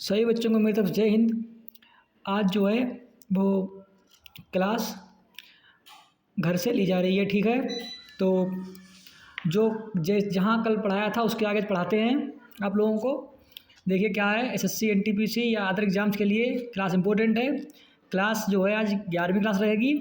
सभी बच्चों को मेरी तरफ जय हिंद। आज जो है वो क्लास घर से ली जा रही है, ठीक है। तो जो जहाँ कल पढ़ाया था उसके आगे पढ़ाते हैं आप लोगों को। देखिए क्या है, एसएससी एनटीपीसी या अदर एग्जाम्स के लिए क्लास इंपॉर्टेंट है। क्लास जो है आज 11वीं क्लास रहेगी।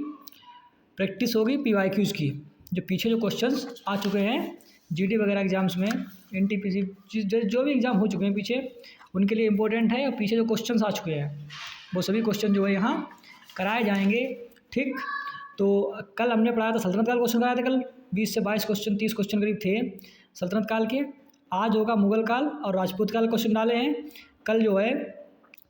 प्रैक्टिस होगी पीवाईक्यूज़ की, जो पीछे जो क्वेश्चंस आ चुके हैं जीडी वगैरह एग्जाम्स में, एनटीपीसी जो भी एग्ज़ाम हो चुके हैं पीछे, उनके लिए इम्पोर्टेंट है। और पीछे जो क्वेश्चंस आ चुके हैं वो सभी क्वेश्चन जो है यहाँ कराए जाएंगे, ठीक। तो कल हमने पढ़ाया था सल्तनत काल, क्वेश्चन कराए थे कल 20 से 22 क्वेश्चन, 30 क्वेश्चन करीब थे सल्तनत काल के। आज होगा मुगल काल और राजपूत काल क्वेश्चन डाले हैं। कल जो है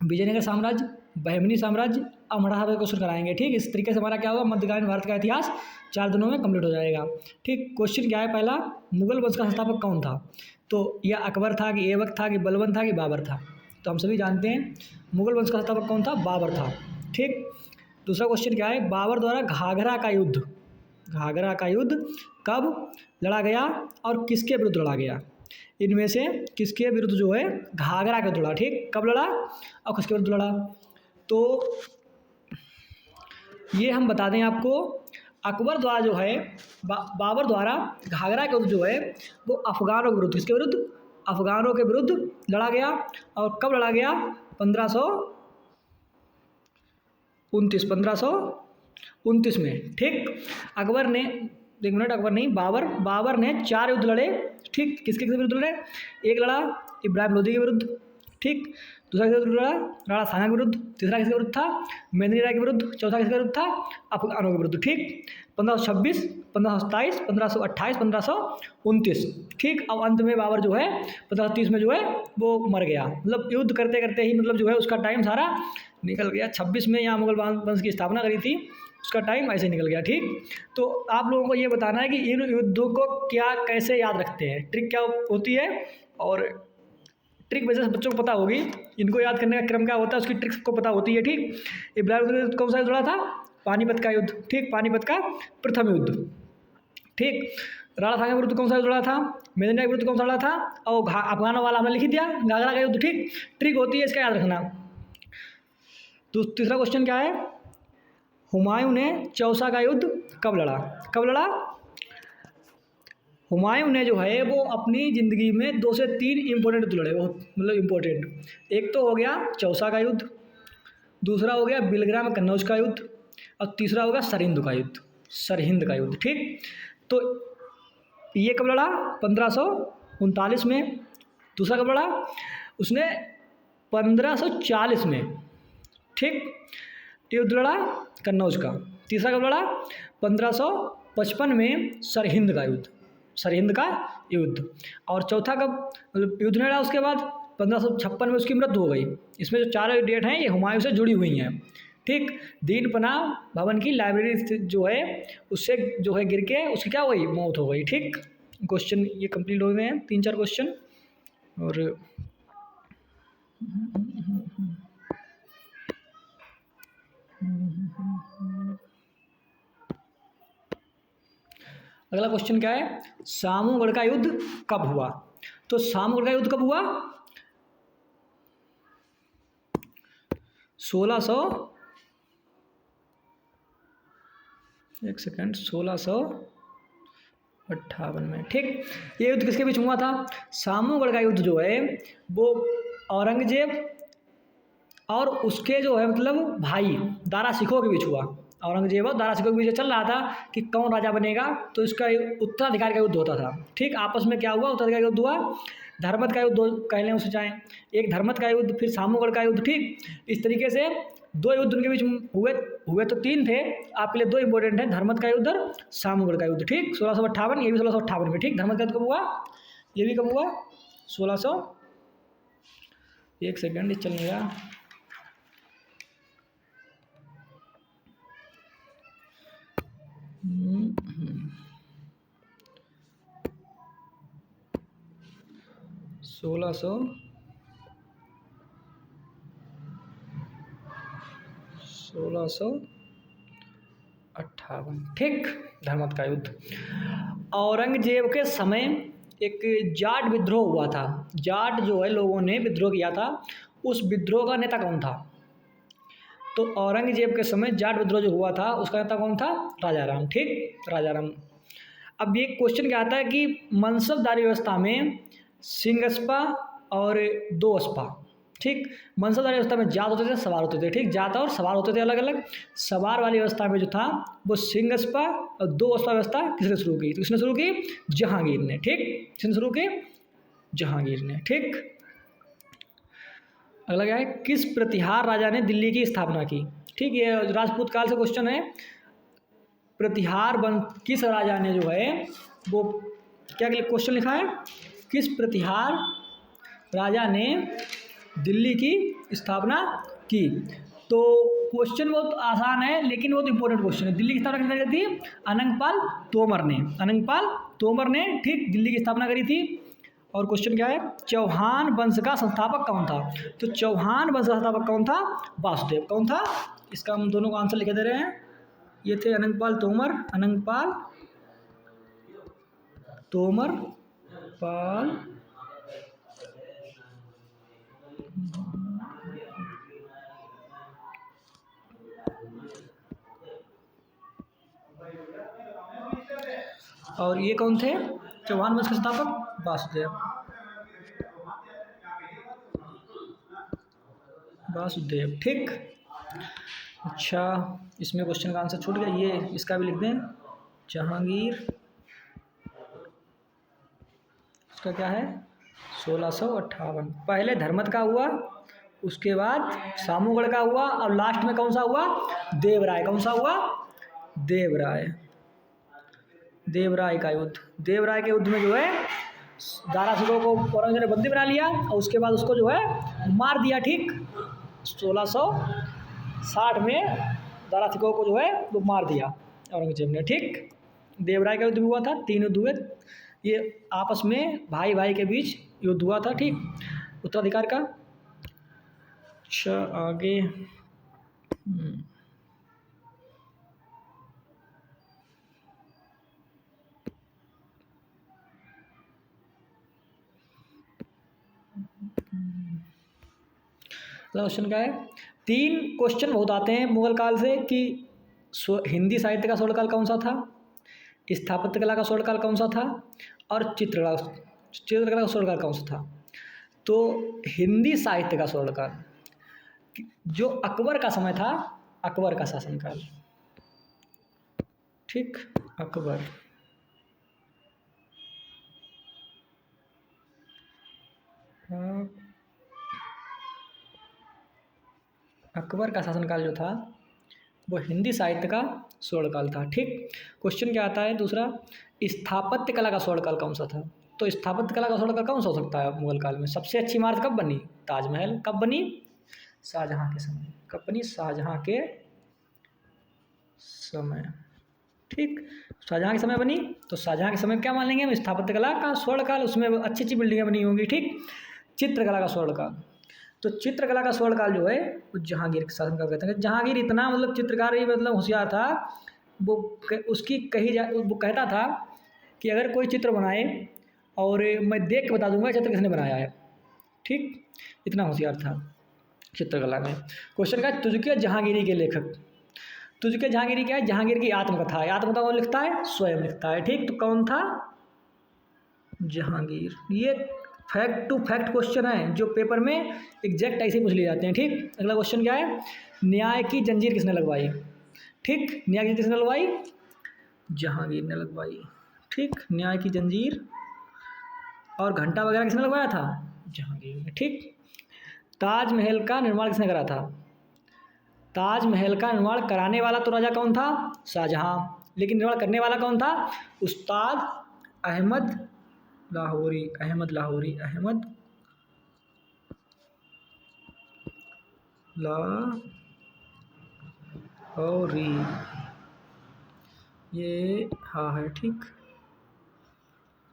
विजयनगर साम्राज्य, बहमनी साम्राज्य और मराठा के क्वेश्चन कराएंगे, ठीक। इस तरीके से हमारा क्या होगा, मध्यकालीन भारत का इतिहास 4 दिनों में कंप्लीट हो जाएगा, ठीक। क्वेश्चन क्या है, पहला, मुगल वंश का संस्थापक कौन था? तो यह अकबर था कि ऐबक था कि बलबन था कि बाबर था? तो हम सभी जानते हैं मुगल वंश का संस्थापक कौन था, बाबर था, ठीक। दूसरा क्वेश्चन क्या है, बाबर द्वारा घाघरा का युद्ध कब लड़ा गया और किसके विरुद्ध लड़ा गया? इनमें से किसके विरुद्ध जो है घाघरा के विरुद्ध लड़ा, ठीक। कब लड़ा और किसके विरुद्ध लड़ा? तो ये हम बता दें आपको, अकबर द्वारा जो है बाबर द्वारा घाघरा के विरुद्ध जो है वो अफगानों के विरुद्ध, किसके विरुद्ध? अफगानों के विरुद्ध लड़ा गया। और कब लड़ा गया? 1529 में, ठीक। अकबर ने, एक मिनट, बाबर ने 4 युद्ध लड़े, ठीक। किसके विरुद्ध लड़े? एक लड़ा इब्राहिम लोदी के विरुद्ध, ठीक। दूसरा किसके विरुद्ध लड़ा? राणा सांगा के विरुद्ध। तीसरा किसके विरुद्ध था? मेदिनी राय के विरुद्ध। चौथा किसके विरुद्ध था? अफगानों के विरुद्ध, ठीक। 1526, 1527, 1528, 1529, ठीक। अब अंत में बाबर जो है 1530 में जो है वो मर गया। मतलब युद्ध करते करते ही मतलब जो है उसका टाइम सारा निकल गया। 26 में यहाँ मुगल वंश की स्थापना करी थी, उसका टाइम ऐसे निकल गया, ठीक। तो आप लोगों को ये बताना है कि इन युद्धों को क्या कैसे याद रखते हैं, ट्रिक क्या होती है, और ट्रिक वजह से बच्चों को पता होगी। इनको याद करने का क्रम क्या होता है उसकी ट्रिक्स को पता होती है, ठीक। इब्राहिम लोदी के विरुद्ध कौन सा युद्ध लड़ा था? पानीपत का युद्ध, ठीक। पानीपत का प्रथम युद्ध, ठीक। राणा सांगा के विरुद्ध कौन सा युद्ध लड़ा था? मेदिनी राय के विरुद्ध कौन सा लड़ा था? और अफगानों वाला हमने लिख दिया, घाघरा का युद्ध, ठीक। ट्रिक होती है, इसका याद रखना। तो तीसरा क्वेश्चन क्या है, हुमायूं ने चौसा का युद्ध कब लड़ा? हुमायूं ने जो है वो अपनी ज़िंदगी में 2 से 3 इम्पोर्टेंट युद्ध लड़े, बहुत मतलब इम्पोर्टेंट। एक तो हो गया चौसा का युद्ध, दूसरा हो गया बिलग्राम कन्नौज का युद्ध, और तीसरा होगा सरहिंद का युद्ध, ठीक। तो ये कब लड़ा? 1539 में। दूसरा कब लड़ा? उसने 1540 में, ठीक। युद्ध लड़ा कन्नौज का। तीसरा कब लड़ा? 1555 में सरहिंद का युद्ध। और चौथा कब मतलब युद्ध लड़ा उसके बाद? 1556 में उसकी मृत्यु हो गई। इसमें जो 4 डेट हैं ये हुमायूं से जुड़ी हुई हैं, ठीक। दीन पनाह भवन की लाइब्रेरी जो है उससे जो है गिर के उसकी क्या हुई, मौत हो गई, ठीक। क्वेश्चन ये कंप्लीट हो गए हैं, 3-4 क्वेश्चन। और अगला क्वेश्चन क्या है, सामूगढ़ का युद्ध कब हुआ? तो सामूगढ़ का युद्ध कब हुआ? 1658 में, ठीक। ये युद्ध किसके बीच हुआ था? सामूगढ़ का युद्ध जो है वो औरंगजेब और उसके जो है मतलब भाई दारा सिकोह के बीच हुआ। औरंगजेब और दारा सिकोह के बीच चल रहा था कि कौन राजा बनेगा, तो इसका उत्तराधिकारी का युद्ध होता था, ठीक। आपस में क्या हुआ, उत्तराधिकारी का युद्ध हुआ। धर्मत का युद्ध कह लें उसे चाहें, एक धर्मत का युद्ध, फिर सामूगढ़ का युद्ध, ठीक। इस तरीके से 2 युद्ध उनके बीच हुए तो 3 थे, आपके लिए 2 इंपॉर्टेंट हैं, धर्मत का युद्ध और सामूगढ़ का युद्ध, ठीक। 1658, ये भी 1658 में, ठीक। धर्मत का युद्ध कब हुआ? ये भी कब हुआ? 1600, एक सेकेंड चल नहीं रहा, 1658, ठीक। धर्मत का युद्ध। औरंगजेब के समय एक जाट विद्रोह हुआ था। जाट जो है लोगों ने विद्रोह किया था उस विद्रोह का नेता कौन था? तो औरंगजेब के समय जाट विद्रोह जो हुआ था उसका नेता कौन था? राजा राम। ठीक, राजा राम। अब ये क्वेश्चन क्या आता है कि मनसबदारी व्यवस्था में सिंगस्पा और दो अस्पा। ठीक, मनसबदारी व्यवस्था में जात होते थे, सवार होते थे। ठीक, जात और सवार होते थे अलग अलग। सवार वाली व्यवस्था में जो था वो सिंगस्पा और दो अस्पा व्यवस्था किसने शुरू की? तो किसने शुरू की? जहांगीर ने। ठीक, किसने शुरू की? जहांगीर ने। ठीक, अगला क्या है? किस प्रतिहार राजा ने दिल्ली की स्थापना की? ठीक, ये राजपूत काल से क्वेश्चन है। प्रतिहार बन किस राजा ने जो है वो क्या क्वेश्चन लिखा है? किस प्रतिहार राजा ने दिल्ली की स्थापना की? तो क्वेश्चन बहुत आसान है लेकिन बहुत इंपॉर्टेंट क्वेश्चन है। दिल्ली की स्थापना किसने करी थी? अनंगपाल तोमर ने। अनंगपाल तोमर ने, ठीक, दिल्ली की स्थापना करी थी। और क्वेश्चन क्या है? चौहान वंश का संस्थापक कौन था? तो चौहान वंश का संस्थापक कौन था? वासुदेव। कौन था? इसका हम दोनों को आंसर लिखे दे रहे हैं। ये थे अनंगपाल तोमर, अनंगपाल तोमर पाल और ये कौन थे? चौहान वंश के संस्थापक वासुदेव। वासुदेव। ठीक, अच्छा, इसमें क्वेश्चन का आंसर छूट गया। ये इसका भी लिख दें, जहांगीर। इसका क्या है? 1658। पहले धर्मत का हुआ, उसके बाद सामूगढ़ का हुआ और लास्ट में कौन सा हुआ? देवराय। कौन सा हुआ? देवराय। देवराय का युद्ध। देवराय के युद्ध में जो है दारा सिकोह को औरंगजेब ने बंदी बना लिया और उसके बाद उसको जो है मार दिया। ठीक, 1660 में दारा सिकोह को जो है वो मार दिया औरंगजेब ने। ठीक, देवराय का युद्ध भी हुआ था। 3 युद्ध हुए, ये आपस में भाई भाई के बीच युद्ध हुआ था। ठीक, उत्तराधिकार का। अच्छा, आगे क्वेश्चन क्या है? 3 क्वेश्चन बहुत आते हैं मुगल काल से कि हिंदी साहित्य का स्वर्णकाल कौन सा था, स्थापत्य कला का स्वर्णकाल कौन सा था और चित्रकला का स्वर्णकाल कौन सा था। तो हिंदी साहित्य का स्वर्णकाल जो अकबर का समय था, अकबर का शासनकाल। ठीक, अकबर। अकबर का शासनकाल जो था वो हिंदी साहित्य का स्वर्णकाल था। ठीक, क्वेश्चन क्या आता है दूसरा? स्थापत्य कला का स्वर्णकाल कौन सा था? तो स्थापत्य कला का स्वर्णकाल कौन सा हो सकता है मुगल काल में? सबसे अच्छी इमारत कब बनी? ताजमहल। कब बनी? शाहजहां के समय। कब बनी? शाहजहां के समय। ठीक, शाहजहां के समय बनी। तो शाहजहां के समय क्या मान लेंगे हम? स्थापत्य कला का स्वर्णकाल। उसमें अच्छी अच्छी बिल्डिंगें बनी होंगी। ठीक, चित्रकला का स्वर्णकाल। तो चित्रकला का स्वर्णकाल जो है वो जहांगीर के शासनकाल कहते हैं। जहांगीर इतना मतलब चित्रकार ही मतलब होशियार था, वो उसकी वो कहता था कि अगर कोई चित्र बनाए और मैं देख के बता दूंगा चित्र किसने बनाया है। ठीक, इतना होशियार था चित्रकला में। क्वेश्चन का तुझके जहांगीरी के लेखक। तुझके जहांगीरी क्या है? जहांगीर की आत्मकथा है। आत्मकथा कौन लिखता है? स्वयं लिखता है। ठीक, तो कौन था? जहांगीर। ये फैक्ट टू फैक्ट क्वेश्चन है जो पेपर में एग्जैक्ट ऐसे पूछ लिए जाते हैं। ठीक, अगला क्वेश्चन क्या है? न्याय की जंजीर किसने लगवाई? ठीक, न्याय की किसने लगवाई? जहांगीर ने लगवाई। ठीक, न्याय की जंजीर। और घंटा वगैरह किसने लगवाया था? जहांगीर ने। ठीक, ताजमहल का निर्माण किसने करा था? ताजमहल का निर्माण कराने वाला तो राजा कौन था? शाहजहां। लेकिन निर्माण करने वाला कौन था? उस्ताद अहमद लाहौरी। अहमद लाहौरी। अहमद लाहौरी। ये हाँ है। ठीक,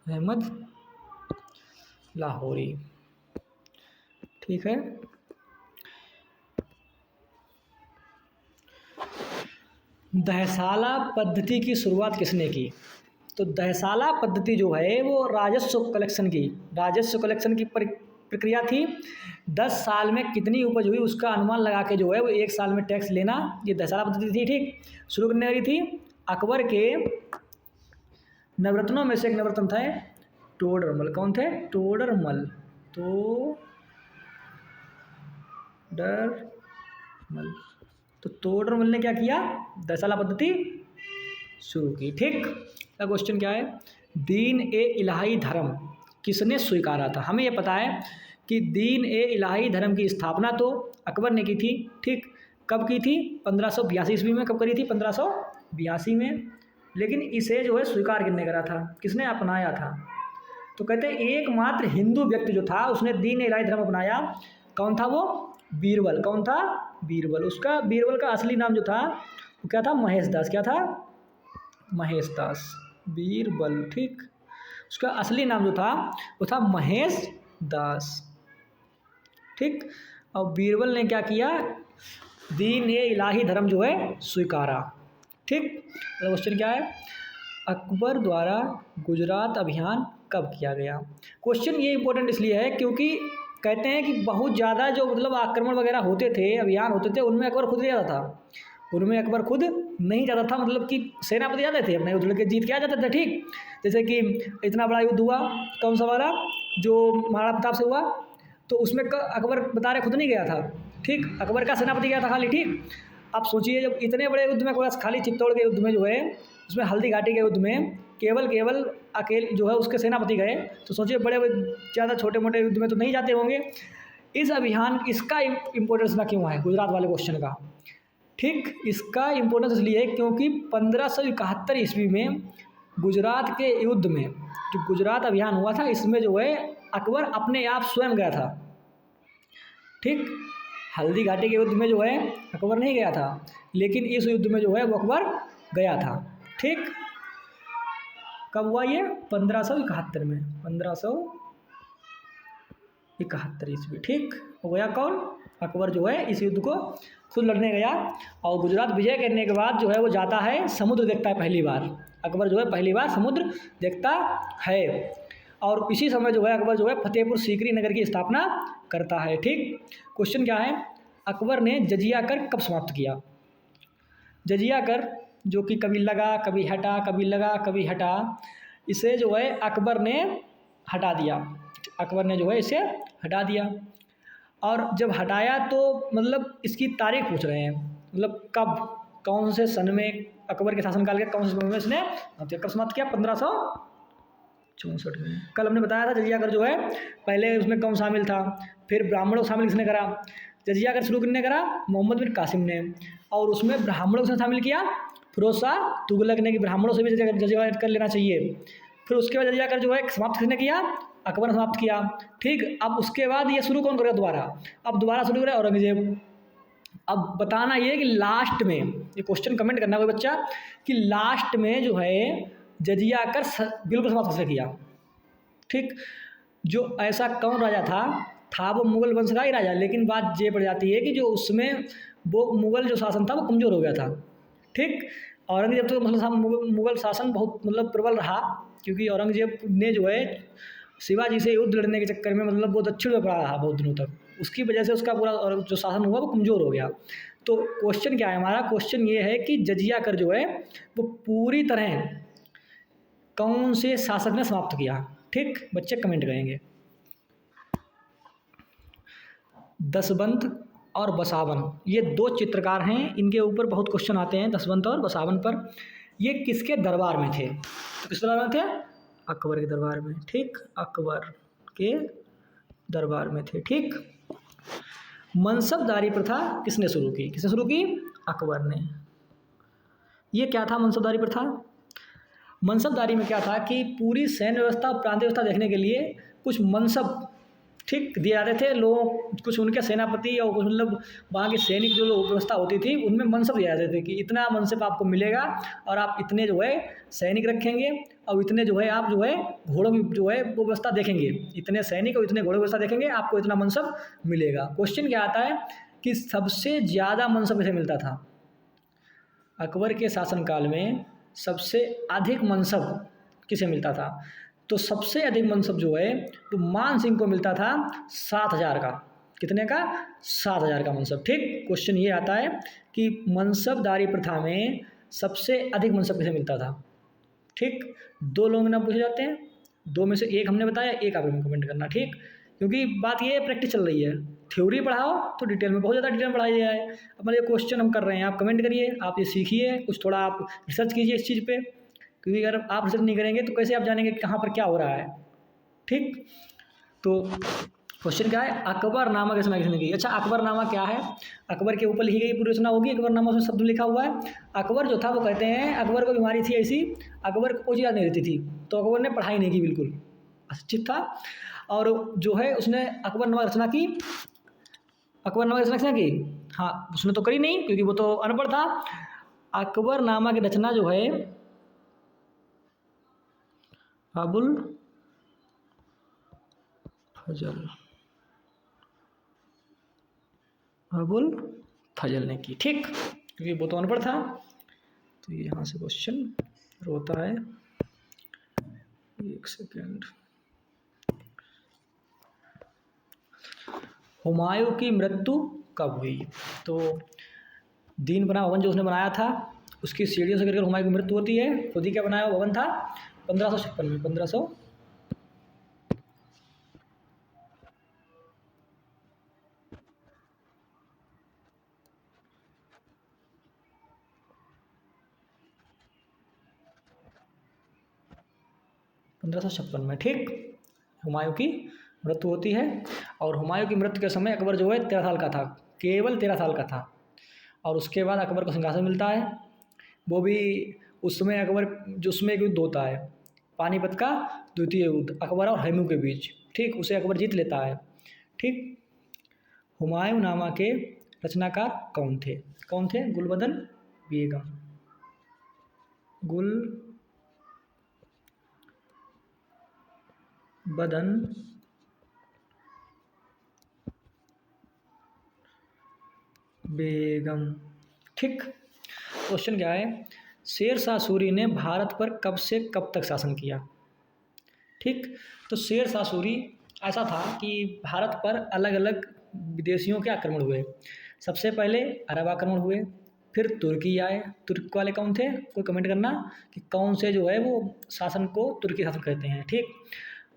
अहमद लाहौरी। ठीक है, दहसाला पद्धति की शुरुआत किसने की? तो दहसाला पद्धति जो है वो राजस्व कलेक्शन की प्रक्रिया थी। 10 साल में कितनी उपज हुई उसका अनुमान लगा के जो है वो 1 साल में टैक्स लेना, ये दशहरा पद्धति थी। ठीक, शुरू करने वाली थी। अकबर के नवरत्नों में से एक नवरत्न था टोडरमल। कौन थे? टोडरमल। तो टोडरमल ने क्या किया? दशहरा पद्धति शुरू की। ठीक, का क्वेश्चन क्या है? दीन ए इलाही धर्म किसने स्वीकारा था? हमें यह पता है कि दीन ए इलाही धर्म की स्थापना तो अकबर ने की थी। ठीक, कब की थी? 1582 ईस्वी में। कब करी थी? 1582 में। लेकिन इसे जो है स्वीकार किसने करा था? किसने अपनाया था? तो कहते हैं एकमात्र हिंदू व्यक्ति जो था उसने दीन ए इलाही धर्म अपनाया। कौन था वो? बीरबल। कौन था? बीरबल। उसका बीरबल का असली नाम जो था वो क्या था? महेश दास। क्या था? महेश दास। बीरबल। ठीक, उसका असली नाम जो था वो था महेश दास। ठीक, और बीरबल ने क्या किया? दीन ए इलाही धर्म जो है स्वीकारा। ठीक, क्वेश्चन क्या है? अकबर द्वारा गुजरात अभियान कब किया गया? क्वेश्चन ये इंपॉर्टेंट इसलिए है क्योंकि कहते हैं कि बहुत ज़्यादा जो मतलब आक्रमण वगैरह होते थे, अभियान होते थे, उनमें अकबर खुद नहीं जाता था। उनमें अकबर खुद नहीं जाता था, मतलब कि सेनापति जाते थे अपने युद्ध के जीत के आ जाते थे। ठीक, जैसे कि इतना बड़ा युद्ध हुआ, कौन सा वाला जो महाराणा प्रताप से हुआ, तो उसमें अकबर बता रहे खुद नहीं गया था। ठीक, अकबर का सेनापति गया था खाली। ठीक, अब सोचिए जब इतने बड़े युद्ध में खाली चित्तौड़ के युद्ध में जो है, उसमें हल्दी घाटी के युद्ध में केवल अकेले जो है उसके सेनापति गए, तो सोचिए बड़े ज़्यादा छोटे मोटे युद्ध में तो नहीं जाते होंगे। इस अभियान इसका इम्पोर्टेंस ना क्यों है गुजरात वाले क्वेश्चन का? ठीक, इसका इम्पोर्टेंस इसलिए है क्योंकि 1571 ईस्वी में गुजरात के युद्ध में जो गुजरात अभियान हुआ था, इसमें जो है अकबर अपने आप स्वयं गया था। ठीक, हल्दी घाटी के युद्ध में जो है अकबर नहीं गया था, लेकिन इस युद्ध में जो है वो अकबर गया था। ठीक, कब हुआ ये? 1571 में। 1571 ईस्वी। ठीक, हो गया कौन? अकबर जो है इस युद्ध को खुद लड़ने गया, और गुजरात विजय करने के बाद जो है वो जाता है, समुद्र देखता है पहली बार। अकबर जो है पहली बार समुद्र देखता है, और इसी समय जो है अकबर जो है फतेहपुर सीकरी नगर की स्थापना करता है। ठीक, क्वेश्चन क्या है? अकबर ने जजिया कर कब समाप्त किया? जजिया कर जो कि कभी लगा कभी हटा, कभी लगा कभी हटा, इसे जो है अकबर ने हटा दिया। अकबर ने जो है इसे हटा दिया, और जब हटाया तो मतलब इसकी तारीख पूछ रहे हैं, मतलब कब, कौन से सन में, अकबर के शासनकाल के कौन से समय में इसने कब समाप्त किया? 1564 में। कल हमने बताया था जजिया कर जो है पहले उसमें कौन शामिल था, फिर ब्राह्मणों को शामिल किसने करा? जजिया कर शुरू किसने करा? मोहम्मद बिन कासिम ने। और उसमें ब्राह्मणों को शामिल किया? फिरोज शाह तुगलक ने, कि ब्राह्मणों से भी जजिया कर लेना चाहिए। फिर उसके बाद जजिया कर जो है समाप्त किसने किया? अकबर ने समाप्त किया। ठीक, अब उसके बाद ये शुरू कौन करेगा दोबारा? अब दोबारा शुरू करेगा औरंगजेब। अब बताना ये कि लास्ट में, ये क्वेश्चन कमेंट करना कोई बच्चा, कि लास्ट में जो है जजिया कर बिल्कुल समाप्त कैसे किया? ठीक, जो ऐसा कौन राजा था वो मुगल वंश का ही राजा, लेकिन बात ये पड़ जाती है कि जो उसमें वो मुगल जो शासन था वो कमज़ोर हो गया था। ठीक, औरंगजेब तो मतलब मुगल शासन बहुत मतलब प्रबल रहा, क्योंकि औरंगजेब ने जो है शिवाजी से युद्ध लड़ने के चक्कर में मतलब वो दक्षिण में पड़ा रहा बहुत दिनों तक, उसकी वजह से उसका पूरा और जो शासन हुआ वो कमज़ोर हो गया। तो क्वेश्चन क्या है हमारा? क्वेश्चन ये है कि जजिया कर जो है वो पूरी तरह कौन से शासक ने समाप्त किया? ठीक, बच्चे कमेंट करेंगे। दसवंत और बसावन, ये दो चित्रकार हैं, इनके ऊपर बहुत क्वेश्चन आते हैं दसवंत और बसावन पर। ये किसके दरबार में थे? तो किस दरबार में थे? अकबर के दरबार में। ठीक, अकबर के दरबार में थे। ठीक, मनसबदारी प्रथा किसने शुरू की? किसने शुरू की? अकबर ने। ये क्या था मनसबदारी प्रथा? मनसबदारी में क्या था कि पूरी सैन्य व्यवस्था और प्रांतीय व्यवस्था देखने के लिए कुछ मनसब ठीक दिए जाते थे लोगों, कुछ उनके सेनापति और कुछ मतलब वहाँ की सैनिक जो व्यवस्था होती थी उनमें मनसब दिए जाते थे कि इतना मनसब आपको मिलेगा और आप इतने जो है सैनिक रखेंगे, और इतने जो है आप जो है घोड़ों की जो है वो व्यवस्था देखेंगे, इतने सैनिक और इतने घोड़ों की व्यवस्था देखेंगे, आपको इतना मनसब मिलेगा। क्वेश्चन क्या आता है कि सबसे ज़्यादा मनसब किसे मिलता था? अकबर के शासनकाल में सबसे अधिक मनसब किसे मिलता था? तो सबसे अधिक मनसब जो है वो मान सिंह को मिलता था 7,000 का। कितने का? 7,000 का मनसब। ठीक, क्वेश्चन ये आता है कि मनसबदारी प्रथा में सबसे अधिक मनसब किसे मिलता था। ठीक, दो लोग नाम पूछे जाते हैं, दो में से एक हमने बताया, एक आप कमेंट करना। ठीक, क्योंकि बात ये है प्रैक्टिस चल रही है, थ्योरी पढ़ाओ तो डिटेल में, बहुत ज़्यादा डिटेल में पढ़ाई जाए। अब मतलब ये क्वेश्चन हम कर रहे हैं, आप कमेंट करिए, आप ये सीखिए, कुछ थोड़ा आप रिसर्च कीजिए इस चीज़ पे, क्योंकि अगर आप रिसर्च नहीं करेंगे तो कैसे आप जानेंगे कि कहाँ पर क्या हो रहा है। ठीक, तो क्वेश्चन क्या है, अकबरनामा किसने किसने की। अच्छा, अकबरनामा क्या है? अकबर के ऊपर लिखी गई पूरी रचना होगी अकबरनामा, उसमें शब्द लिखा हुआ है। अकबर जो था वो कहते हैं अकबर को बीमारी थी ऐसी, अकबर को कोई याद नहीं रहती थी, तो अकबर ने पढ़ाई नहीं की, बिल्कुल अशिक्षित था। और जो है उसने अकबरनामा रचना की, अकबरनामा की रचना की, हाँ उसने तो करी नहीं क्योंकि वो तो अनपढ़ था। अकबरनामा की रचना जो है अबुल फजल अबुल फजल ने की। ठीक, क्योंकि वो तो अनपढ़ था। तो यहाँ से क्वेश्चन होता है, एक सेकेंड। हुमायूं की मृत्यु कब हुई? तो दीन बना भवन जो उसने बनाया था, उसकी सीढ़ियों से गिरकर हुमायूं की मृत्यु होती है। खुद ही क्या बनाया हुआ भवन था, 1556 में, 1556 में। ठीक, हुमायूं की मृत्यु होती है। और हुमायूं की मृत्यु के समय अकबर जो है 13 साल का था, केवल 13 साल का था। और उसके बाद अकबर को सिंहासन मिलता है, वो भी उस समय अकबर जो उसमें एक युद्ध होता है, पानीपत का द्वितीय युद्ध अकबर और हुमायूं के बीच। ठीक, उसे अकबर जीत लेता है। ठीक, हुमायूं नामा के रचनाकार कौन थे? कौन थे? गुलबदन बेगम, गुलबदन बेगम। ठीक, क्वेश्चन क्या है, शेर शाह सूरी ने भारत पर कब से कब तक शासन किया? ठीक, तो शेर शाह सूरी ऐसा था कि भारत पर अलग अलग विदेशियों के आक्रमण हुए। सबसे पहले अरब आक्रमण हुए, फिर तुर्की आए। तुर्क वाले कौन थे? कोई कमेंट करना कि कौन से जो है वो शासन को तुर्की शासन कहते हैं। ठीक,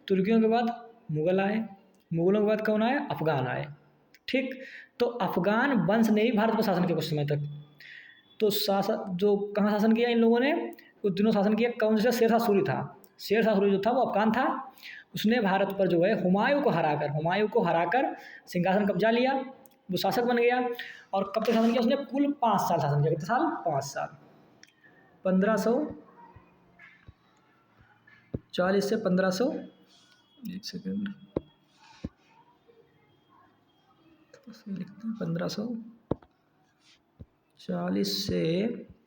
तुर्कियों के बाद मुग़ल आए, मुग़लों के बाद कौन आए? अफ़गान आए। ठीक, तो अफ़गान वंश ने ही भारत पर शासन किया कुछ समय तक। तो शासन जो कहाँ शासन किया इन लोगों ने? उस दिनों शासन किया कौन सा? शेर शाह सूरी था। शेर शाह सूरी जो था वो अफ़गान था, उसने भारत पर जो है हुमायूं को हराकर सिंहासन कब्जा लिया, वो शासक बन गया। और कब तक शासन किया उसने? कुल 5 साल शासन किया। कितने साल? 5 साल, 1540 से 1500, एक सेकेंड लिखते हैं, 1540 से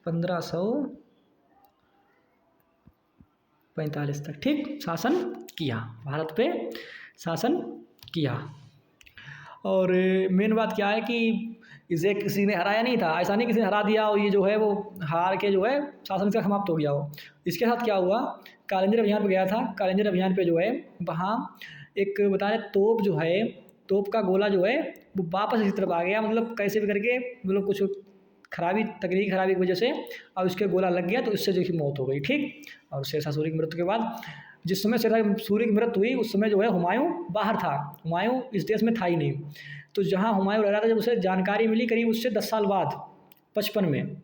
1545 तक। ठीक, शासन किया, भारत पे शासन किया। और मेन बात क्या है कि इसे किसी ने हराया नहीं था, ऐसा नहीं किसी ने हरा दिया और ये जो है वो हार के जो है शासन से समाप्त हो गया हो। इसके साथ क्या हुआ, कालिंदी अभियान पे गया था। कालिंदी अभियान पे जो है वहाँ एक बताया तोप जो है, तोप का गोला जो है वो वापस इसी तरफ आ गया, मतलब कैसे भी करके मतलब कुछ खराबी, तकनीकी खराबी की वजह से, और उसके गोला लग गया तो इससे जो कि मौत हो गई। ठीक, और शेर शाह सूरी की मृत्यु के बाद, जिस समय शेर शाह सूरी की मृत्यु हुई उस समय जो है हुमायूं बाहर था, हुमायूं इस देश में था ही नहीं। तो जहाँ हुमायूं रह रहा था, जब उसे जानकारी मिली करीब उससे 10 साल बाद, 55 में,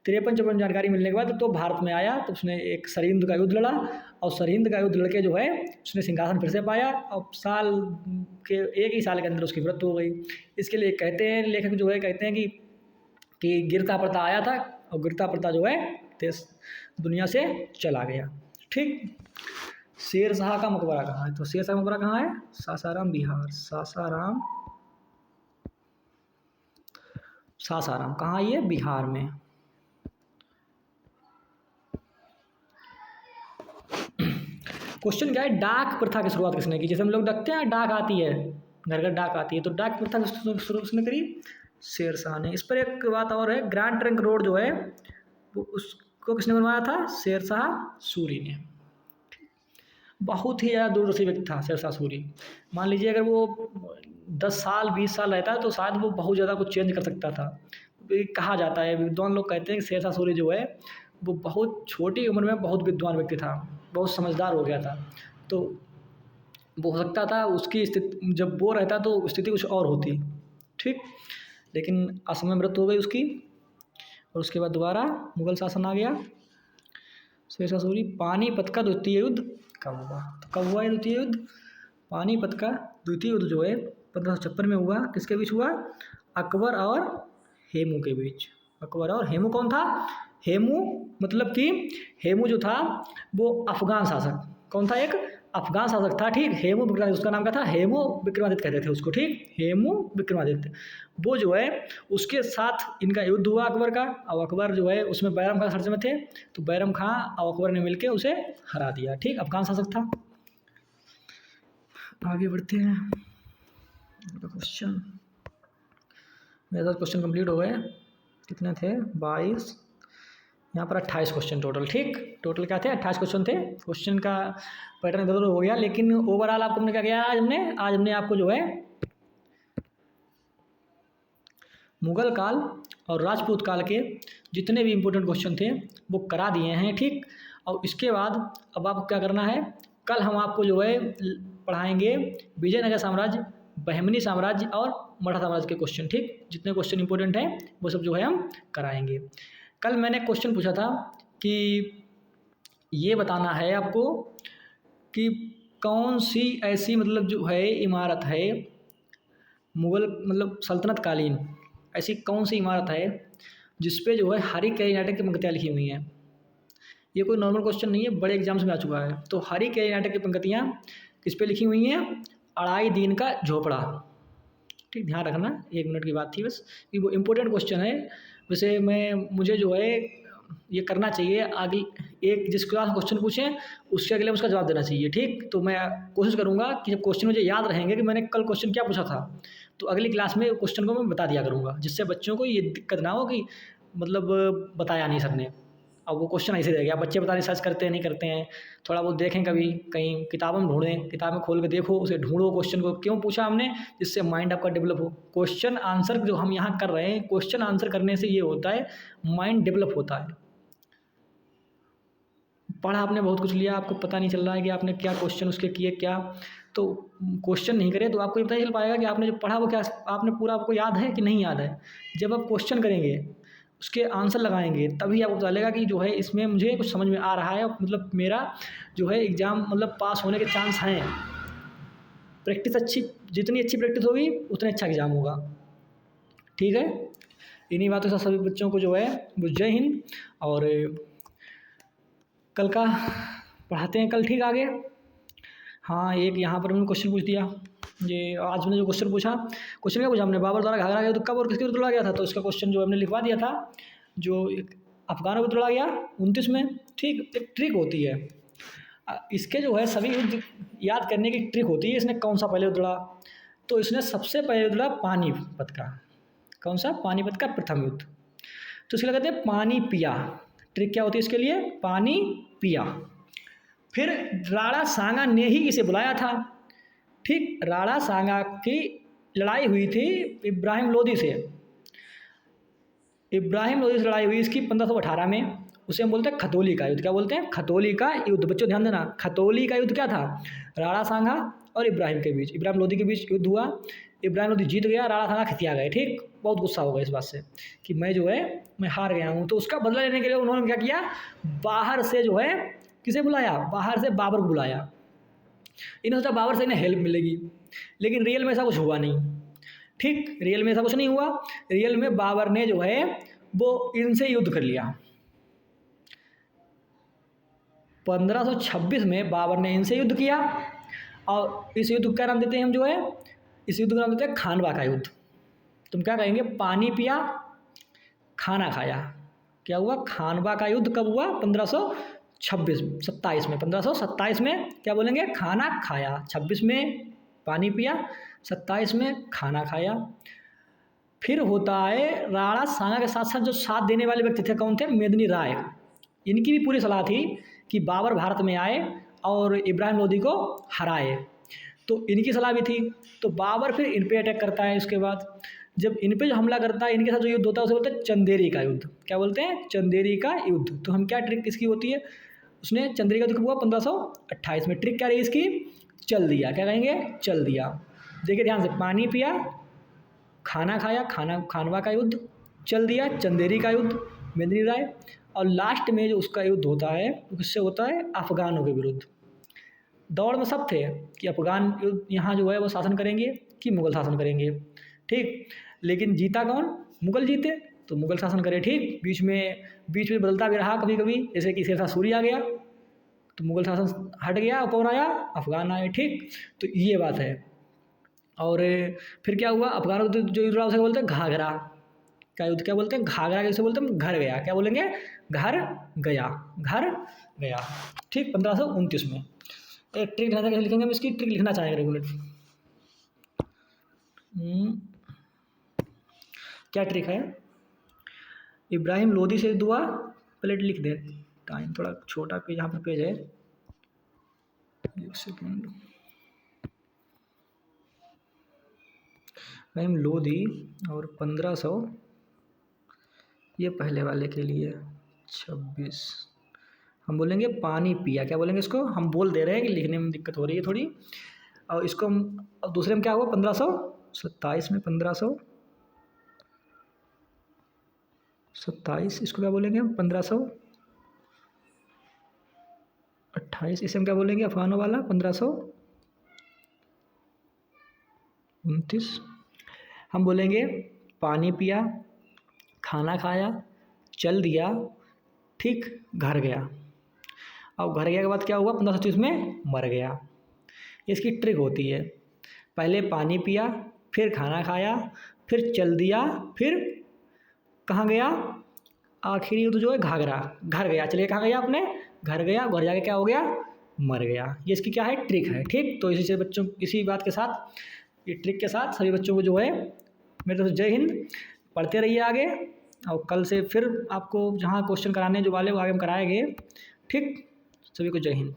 53-54 जानकारी मिलने के बाद तो भारत में आया। तो उसने एक सरहिंद का युद्ध लड़ा, और सरहिंद का युद्ध लड़के जो है उसने सिंहासन फिर से पाया, और साल के एक ही साल के अंदर उसकी मृत्यु हो गई। इसके लिए कहते हैं लेखक जो है, कहते हैं कि गिरता पड़ता आया था और गिरता पड़ता जो है देश दुनिया से चला गया। ठीक, शेर शाह का मकबरा कहाँ है? तो शेर शाह का मकबरा कहाँ है? सासाराम, बिहार। सासाराम कहाँ है? ये बिहार में। क्वेश्चन क्या है, डाक प्रथा की शुरुआत किसने की? जैसे हम लोग देखते हैं डाक आती है, घर घर डाक आती है, तो डाक प्रथा शुरू किसने करी? शेर शाह ने। इस पर एक बात और है, ग्रैंड ट्रंक रोड जो है वो उसको किसने बनवाया था? शेर शाह सूरी ने। बहुत ही ज़्यादा दूरदर्शी व्यक्ति था शेरशाह सूरी। मान लीजिए अगर वो 10 साल 20 साल रहता तो शायद वो बहुत ज़्यादा कुछ चेंज कर सकता था। ये कहा जाता है, विद्वान लोग कहते हैं कि शेरशाह सूरी जो है वो बहुत छोटी उम्र में बहुत विद्वान व्यक्ति था, बहुत समझदार हो गया था। तो वो हो सकता था उसकी स्थिति जब वो रहता तो स्थिति कुछ और होती, ठीक। लेकिन असमय मृत्यु हो गई उसकी और उसके बाद दोबारा मुगल शासन आ गया। शेरशाह सूरी। पानीपत का द्वितीय युद्ध कब हुआ? तो कब हुआ ये द्वितीय युद्ध? पानीपत का द्वितीय युद्ध जो है 1556 में हुआ। किसके बीच हुआ? अकबर और हेमू के बीच। अकबर और हेमू कौन था? हेमू मतलब कि हेमू जो था वो अफगान शासक। कौन था? एक अफगान शासक था, ठीक। हेमू विक्रमादित्य उसका नाम क्या था? हेमू विक्रमादित्य कहते थे उसको, ठीक। हेमू विक्रमादित्य वो जो है उसके साथ इनका युद्ध हुआ अकबर का। और अकबर जो है उसमें बैरम खां सर्च में थे, तो बैरम खां और अकबर ने मिलकर उसे हरा दिया, ठीक। अफगान शासक था। आगे बढ़ते हैं। क्वेश्चन मेरे साथ क्वेश्चन कंप्लीट हो गए। कितने थे? 22। यहाँ पर 28 क्वेश्चन टोटल, ठीक। टोटल क्या थे? 28 क्वेश्चन थे। क्वेश्चन का पैटर्न इधर उधर हो गया, लेकिन ओवरऑल आपको हमने क्या किया? आज हमने आपको जो है मुगल काल और राजपूत काल के जितने भी इम्पोर्टेंट क्वेश्चन थे वो करा दिए हैं, ठीक। और इसके बाद अब आपको क्या करना है? कल हम आपको जो है पढ़ाएंगे विजयनगर साम्राज्य, बहमनी साम्राज्य और मराठा साम्राज्य के क्वेश्चन, ठीक। जितने क्वेश्चन इंपॉर्टेंट हैं वो सब जो है हम कराएंगे। कल मैंने क्वेश्चन पूछा था कि ये बताना है आपको कि कौन सी ऐसी मतलब जो है इमारत है मुगल मतलब सल्तनत कालीन, ऐसी कौन सी इमारत है जिस पे जो है हरी कैरी नाटक की पंक्तियाँ लिखी हुई हैं। ये कोई नॉर्मल क्वेश्चन नहीं है, बड़े एग्जाम्स में आ चुका है। तो हरी कैरी नाटक की पंक्तियाँ किस पे लिखी हुई हैं? अढ़ाई दीन का झोपड़ा, ठीक। ध्यान रखना, 1 मिनट की बात थी बस, कि वो इम्पोर्टेंट क्वेश्चन है। वैसे मुझे जो है ये करना चाहिए, आगे एक जिस क्लास में क्वेश्चन पूछें उसके अगले उसका जवाब देना चाहिए, ठीक। तो मैं कोशिश करूँगा कि जब क्वेश्चन मुझे याद रहेंगे कि मैंने कल क्वेश्चन क्या पूछा था, तो अगली क्लास में क्वेश्चन को मैं बता दिया करूँगा, जिससे बच्चों को ये दिक्कत ना हो कि मतलब बताया नहीं सर ने, अब वो क्वेश्चन ऐसे रह गया। बच्चे पता नहीं सर्च करते हैं नहीं करते हैं, थोड़ा बहुत देखें, कभी कहीं किताब में ढूंढें, किताब में खोल के देखो, उसे ढूंढो क्वेश्चन को क्यों पूछा हमने, जिससे माइंड आपका डेवलप हो। क्वेश्चन आंसर जो हम यहाँ कर रहे हैं, क्वेश्चन आंसर करने से ये होता है माइंड डेवलप होता है। पढ़ा आपने बहुत कुछ लिया, आपको पता नहीं चल रहा है कि आपने क्या क्वेश्चन उसके किए क्या, तो क्वेश्चन नहीं करे तो आपको ये पता नहीं चल पाएगा कि आपने जो पढ़ा वो क्या आपने पूरा आपको याद है कि नहीं याद है। जब आप क्वेश्चन करेंगे उसके आंसर लगाएंगे तभी आपको पता चलेगा कि जो है इसमें मुझे कुछ समझ में आ रहा है, मतलब मेरा जो है एग्ज़ाम मतलब पास होने के चांस हैं। प्रैक्टिस अच्छी, जितनी अच्छी प्रैक्टिस होगी उतना अच्छा एग्ज़ाम होगा, ठीक है। इन्हीं बातों से सभी बच्चों को जो है वो जय हिंद। और कल का पढ़ाते हैं कल, ठीक। आगे हाँ, एक यहाँ पर मैंने क्वेश्चन पूछ दिया। ये आज मैंने जो क्वेश्चन पूछा, क्वेश्चन क्या पूछा हमने? बाबर द्वारा घाघरा का युद्ध कब और किसके विरुद्ध लड़ा गया था? तो इसका क्वेश्चन जो हमने लिखवा दिया था, जो अफगानों के विरुद्ध लड़ा गया 29 में, ठीक। एक ट्रिक होती है इसके जो है सभी युद्ध याद करने की ट्रिक होती है। इसने कौन सा पहले युद्ध लड़ा? तो इसने सबसे पहले युद्ध लड़ा पानीपत का। कौन सा? पानीपत का प्रथम युद्ध। तो इसके कहते हैं पानी पिया। ट्रिक क्या होती है इसके लिए? पानी पिया। फिर राणा सांगा ने ही इसे बुलाया था, ठीक। राणा सांगा की लड़ाई हुई थी इब्राहिम लोदी से। इब्राहिम लोदी से लड़ाई हुई इसकी 1518 में। उसे हम बोलते हैं खतौली का युद्ध। क्या बोलते हैं? खतौली का युद्ध। बच्चों ध्यान देना, खतौली का युद्ध क्या था? राणा सांगा और इब्राहिम के बीच, इब्राहिम लोदी के बीच युद्ध हुआ। इब्राहिम लोदी जीत गया, राणा सांगा खिसिया गए, ठीक। बहुत गुस्सा होगा इस बात से कि मैं जो है मैं हार गया हूँ। तो उसका बदला लेने के लिए उन्होंने क्या किया? बाहर से जो है किसे बुलाया? बाहर से बाबर को बुलाया। इन्हें सोचा बाबर से इन्हें हेल्प मिलेगी, लेकिन रियल में ऐसा कुछ हुआ नहीं, ठीक। रियल में ऐसा कुछ नहीं हुआ। रियल में बाबर ने जो है वो इनसे युद्ध कर लिया। 1526 में बाबर ने इनसे युद्ध किया। और इस युद्ध का नाम देते हैं हम जो है, इस युद्ध का नाम देते हैं खानवा का युद्ध। तुम क्या कहेंगे? पानी पिया, खाना खाया। क्या हुआ? खानवा का युद्ध कब हुआ? 1527 में। 1527 में क्या बोलेंगे? खाना खाया। 26 में पानी पिया, 27 में खाना खाया। फिर होता है राणा सांगा के साथ साथ जो साथ देने वाले व्यक्ति थे, कौन थे? मेदिनी राय। इनकी भी पूरी सलाह थी कि बाबर भारत में आए और इब्राहिम लोदी को हराए। तो इनकी सलाह भी थी। तो बाबर फिर इन पे अटैक करता है। उसके बाद जब इन पे जो हमला करता है, इनके साथ जो युद्ध होता है उसे बोलते हैं चंदेरी का युद्ध। क्या बोलते हैं? चंदेरी का युद्ध। तो हम क्या ट्रिक इसकी होती है, उसने चंदेरी का युद्ध कब हुआ? 1528 में। ट्रिक क्या रही इसकी? चल दिया। क्या कहेंगे? चल दिया। देखिए ध्यान से, पानी पिया, खाना खाया, खानवा का युद्ध, चल दिया, चंदेरी का युद्ध, मेदिनी राय, और लास्ट में जो उसका युद्ध होता है वो किससे होता है? अफगानों के विरुद्ध। दौड़ में सब थे कि अफगान युद्ध यहाँ जो है वो शासन करेंगे कि मुगल शासन करेंगे, ठीक। लेकिन जीता कौन? मुगल जीते। तो मुगल शासन करे, ठीक। बीच में बदलता भी रहा कभी कभी, जैसे कि शेरशाह सूरी आ गया तो मुगल शासन हट गया और कौन आया? अफगान आए, ठीक। तो ये बात है। और फिर क्या हुआ? अफगानों का जो युद्ध रहा उसे बोलते हैं घाघरा का युद्ध। क्या बोलते हैं? घाघरा कैसे बोलते हैं? घर गया। क्या बोलेंगे? घर गया, घर गया, ठीक। 1529 में। एक ट्रिक कैसे लिखेंगे हम इसकी? ट्रिक लिखना चाहेंगे रेगुलर। क्या ट्रिक है? इब्राहिम लोदी से दुआ, पहले लिख दे, टाइम थोड़ा छोटा पेज, यहाँ पर पेज है, एक सेकेंड। इब्राहिम लोदी और 1500, ये पहले वाले के लिए 26। हम बोलेंगे पानी पिया। क्या बोलेंगे इसको? हम बोल दे रहे हैं कि लिखने में दिक्कत हो रही है थोड़ी। और इसको हम, अब दूसरे में क्या हुआ? 1527 में 1527, इसको क्या बोलेंगे हम? 1528। इसे हम क्या बोलेंगे? अफगानों वाला 1529। हम बोलेंगे पानी पिया, खाना खाया, चल दिया, ठीक, घर गया। अब घर गया के बाद क्या हुआ? 1530 में मर गया। इसकी ट्रिक होती है, पहले पानी पिया, फिर खाना खाया, फिर चल दिया, फिर कहाँ गया? आखिरी युद्ध जो है घाघरा, घर गया। चलिए कहाँ गया? अपने घर गया। घर जाके क्या हो गया? मर गया। ये इसकी क्या है? ट्रिक है, ठीक। तो इसी से बच्चों, इसी बात के साथ, ये ट्रिक के साथ सभी बच्चों को जो है मेरे तरफ से जय हिंद। पढ़ते रहिए आगे, और कल से फिर आपको जहाँ क्वेश्चन कराने जो वाले वो आगे हम कराएंगे, ठीक। सभी को जय हिंद।